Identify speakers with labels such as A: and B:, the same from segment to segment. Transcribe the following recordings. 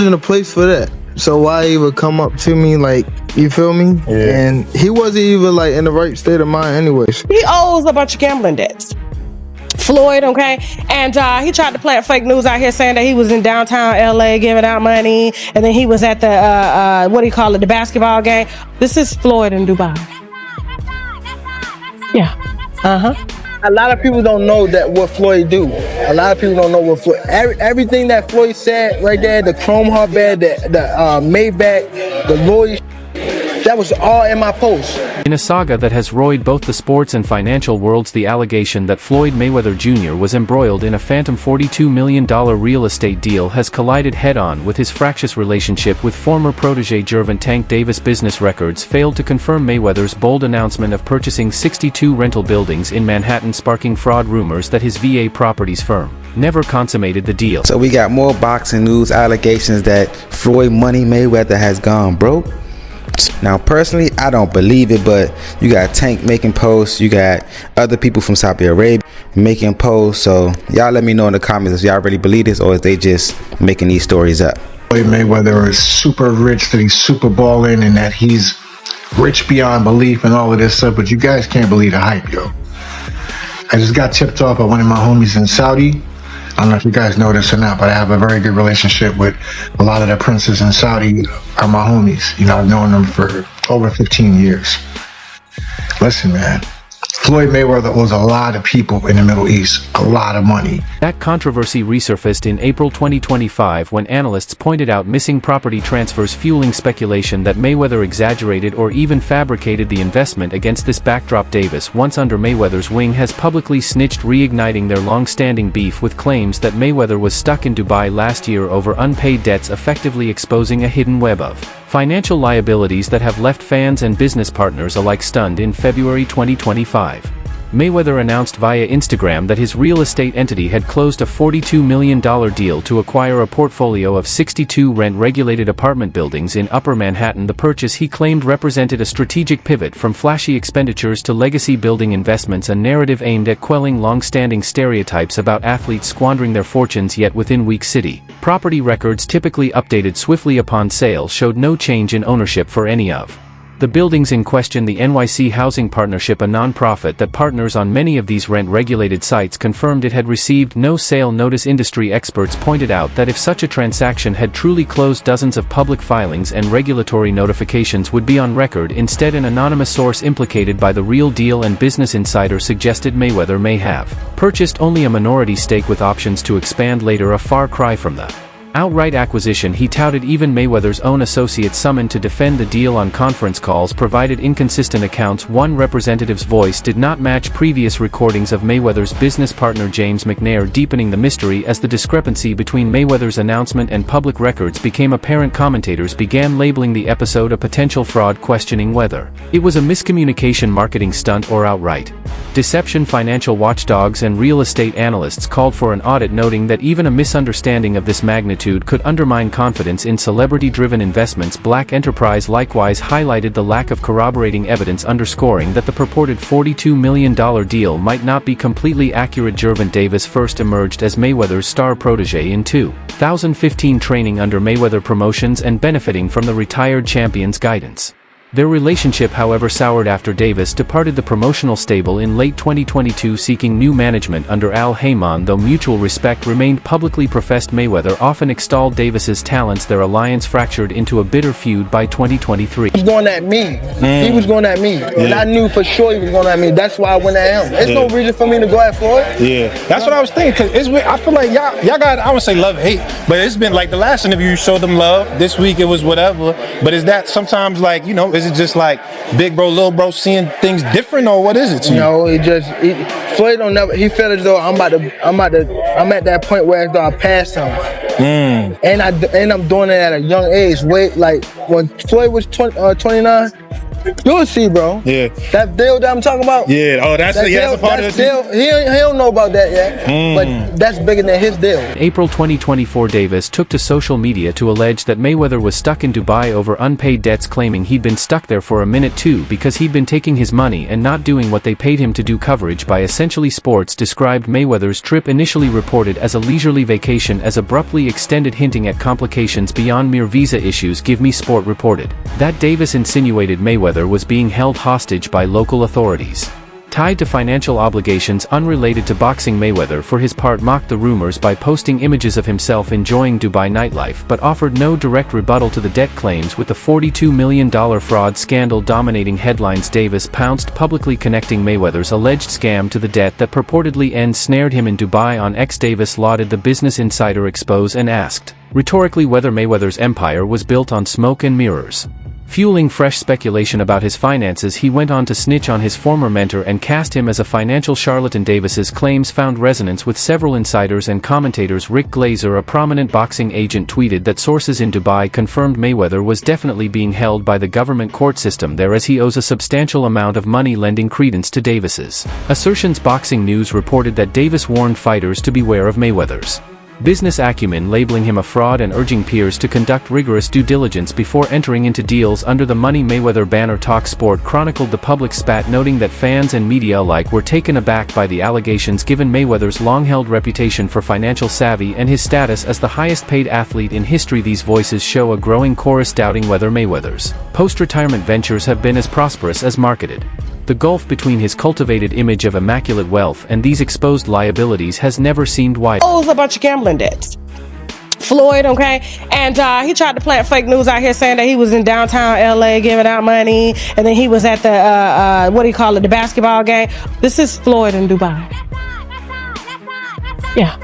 A: in a place for that. So why even come up to me, like, you feel me?
B: Yeah.
A: And he wasn't even like in the right state of mind anyways.
C: He owes a bunch of gambling debts. Floyd, okay? And he tried to plant fake news out here saying that he was in downtown LA giving out money, and then he was at the, what do you call it, the basketball game. This is Floyd in Dubai. Yeah.
A: A lot of people don't know that what Floyd do. A lot of people don't know what Floyd. Everything that Floyd said right there, the Chrome Heart bed, the Maybach, the Lloyd, that was all in my post.
D: In a saga that has roiled both the sports and financial worlds, the allegation that Floyd Mayweather Jr. was embroiled in a phantom $42 million real estate deal has collided head-on with his fractious relationship with former protege Gervonta. Davis business records failed to confirm Mayweather's bold announcement of purchasing 62 rental buildings in Manhattan, sparking fraud rumors that his VA properties firm never consummated the deal.
E: So we got more boxing news allegations that Floyd Money Mayweather has gone broke. Now personally, I don't believe it, but you got Tank making posts, you got other people from Saudi Arabia making posts, so y'all let me know in the comments if y'all really believe this or if they just making these stories up.
B: Floyd Mayweather is super rich, that he's super balling, and that he's rich beyond belief and all of this stuff, but you guys can't believe the hype, yo. I just got tipped off by one of my homies in Saudi. I don't know if you guys know this or not, but I have a very good relationship with a lot of the princes in Saudi are my homies. You know, I've known them for over 15 years. Listen, man, Floyd Mayweather owes a lot of people in the Middle East a lot of money.
D: That controversy resurfaced in April 2025 when analysts pointed out missing property transfers, fueling speculation that Mayweather exaggerated or even fabricated the investment. Against this backdrop, Davis, once under Mayweather's wing, has publicly snitched, reigniting their long-standing beef with claims that Mayweather was stuck in Dubai last year over unpaid debts, effectively exposing a hidden web of financial liabilities that have left fans and business partners alike stunned. In February 2025, Mayweather announced via Instagram that his real estate entity had closed a $42 million deal to acquire a portfolio of 62 rent-regulated apartment buildings in Upper Manhattan. The purchase, he claimed, represented a strategic pivot from flashy expenditures to legacy-building investments, a narrative aimed at quelling long-standing stereotypes about athletes squandering their fortunes. Yet within weeks, city property records, typically updated swiftly upon sale, showed no change in ownership for any of the buildings in question. The NYC Housing Partnership, a nonprofit that partners on many of these rent-regulated sites, confirmed it had received no sale notice. Industry experts pointed out that if such a transaction had truly closed, dozens of public filings and regulatory notifications would be on record. Instead, an anonymous source implicated by the real deal and Business Insider suggested Mayweather may have purchased only a minority stake with options to expand later, a far cry from the outright acquisition he touted. Even Mayweather's own associates summoned to defend the deal on conference calls provided inconsistent accounts. One representative's voice did not match previous recordings of Mayweather's business partner James McNair, deepening the mystery as the discrepancy between Mayweather's announcement and public records became apparent. Commentators began labeling the episode a potential fraud, questioning whether it was a miscommunication, marketing stunt, or outright deception. Financial watchdogs and real estate analysts called for an audit, noting that even a misunderstanding of this magnitude could undermine confidence in celebrity-driven investments. Black Enterprise likewise highlighted the lack of corroborating evidence, underscoring that the purported $42 million deal might not be completely accurate. Gervonta Davis first emerged as Mayweather's star protege in 2015, training under Mayweather Promotions and benefiting from the retired champion's guidance. Their relationship, however, soured after Davis departed the promotional stable in late 2022, seeking new management under Al Haymon. Though mutual respect remained publicly professed, Mayweather often extolled Davis's talents. Their alliance fractured into a bitter feud by 2023.
A: He was going at me. He was going at me. And I knew for sure he was going at me. That's why I went at him. There's no reason for me to go at Floyd.
F: Yeah, that's what I was thinking. Cause I feel like y'all got, I would say love, hate, but it's been like the last interview you showed them love. This week it was whatever. But is that sometimes like, you know, is it just like big bro, little bro seeing things different, or what is it to you?
A: No, Floyd don't never. He felt as though I'm at that point where as though I passed him. And I'm doing it at a young age. Wait, like when Floyd was 29, You'll see, bro.
F: Yeah.
A: That deal that I'm talking about.
F: Yeah. Oh, that's
A: That
F: that's
A: deal,
F: a part
A: that
F: of the
A: deal. He don't know about that yet. But that's bigger than his deal.
D: In April 2024, Davis took to social media to allege that Mayweather was stuck in Dubai over unpaid debts, claiming he'd been stuck there for a minute too because he'd been taking his money and not doing what they paid him to do. Coverage by Essentially Sports described Mayweather's trip, initially reported as a leisurely vacation, as abruptly extended, hinting at complications beyond mere visa issues. Give Me Sport reported that Davis insinuated Mayweather was being held hostage by local authorities. Tied to financial obligations unrelated to boxing, Mayweather for his part mocked the rumors by posting images of himself enjoying Dubai nightlife, but offered no direct rebuttal to the debt claims. With the $42 million fraud scandal dominating headlines, Davis pounced publicly, connecting Mayweather's alleged scam to the debt that purportedly ensnared him in Dubai. On X, Davis lauded the Business Insider expose and asked, rhetorically, whether Mayweather's empire was built on smoke and mirrors. Fueling fresh speculation about his finances, he went on to snitch on his former mentor and cast him as a financial charlatan. Davis's claims found resonance with several insiders and commentators. Rick Glazer, a prominent boxing agent, tweeted that sources in Dubai confirmed Mayweather was definitely being held by the government court system there, as he owes a substantial amount of money, lending credence to Davis's assertions. Boxing News reported that Davis warned fighters to beware of Mayweather's business acumen, labeling him a fraud and urging peers to conduct rigorous due diligence before entering into deals under the Money Mayweather banner. Talk Sport chronicled the public spat, noting that fans and media alike were taken aback by the allegations, given Mayweather's long-held reputation for financial savvy and his status as the highest-paid athlete in history. These voices show a growing chorus doubting whether Mayweather's post-retirement ventures have been as prosperous as marketed. The gulf between his cultivated image of immaculate wealth and these exposed liabilities has never seemed wider.
C: Owes a bunch of gambling debts. Floyd, okay? And he tried to plant fake news out here saying that he was in downtown LA giving out money, and then he was at the, what do you call it, the basketball game. This is Floyd in Dubai. Yeah.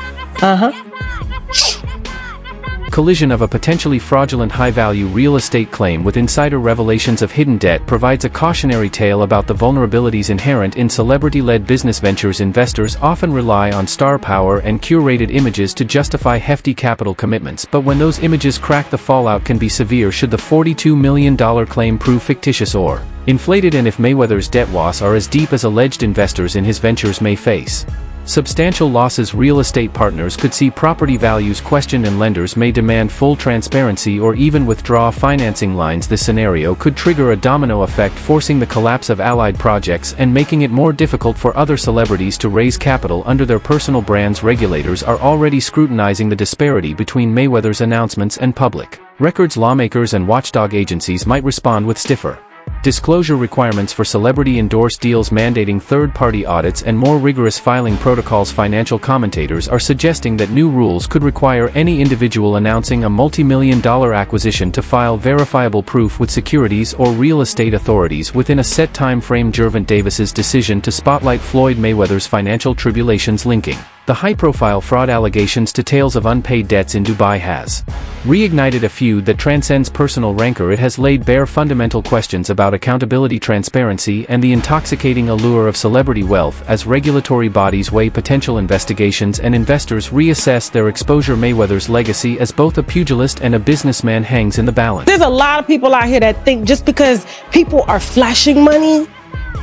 D: Collision of a potentially fraudulent high-value real estate claim with insider revelations of hidden debt provides a cautionary tale about the vulnerabilities inherent in celebrity-led business ventures. Investors often rely on star power and curated images to justify hefty capital commitments, but when those images crack, the fallout can be severe should the $42 million claim prove fictitious or inflated, and if Mayweather's debt woes are as deep as alleged investors in his ventures may face substantial losses. Real estate partners could see property values questioned, and lenders may demand full transparency or even withdraw financing lines. This scenario could trigger a domino effect, forcing the collapse of allied projects and making it more difficult for other celebrities to raise capital under their personal brands. Regulators are already scrutinizing the disparity between Mayweather's announcements and public records. Lawmakers and watchdog agencies might respond with stiffer disclosure requirements for celebrity-endorsed deals, mandating third-party audits and more rigorous filing protocols. Financial commentators are suggesting that new rules could require any individual announcing a multi-million-dollar acquisition to file verifiable proof with securities or real estate authorities within a set time frame. Gervonta Davis's decision to spotlight Floyd Mayweather's financial tribulations, linking the high-profile fraud allegations to tales of unpaid debts in Dubai, has reignited a feud that transcends personal rancor. It has laid bare fundamental questions about accountability, transparency, and the intoxicating allure of celebrity wealth as regulatory bodies weigh potential investigations and investors reassess their exposure. Mayweather's legacy as both a pugilist and a businessman hangs in the balance.
C: There's a lot of people out here that think just because people are flashing money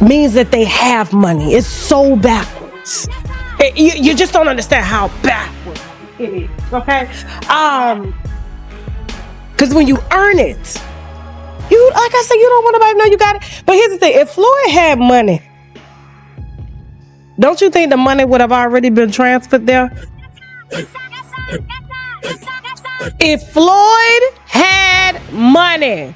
C: means that they have money. It's so backwards. You just don't understand how backwards it is, okay? Because when you earn it, like I said, you don't want nobody to know you got it. But here's the thing, if Floyd had money, don't you think the money would have already been transferred there? If Floyd had money,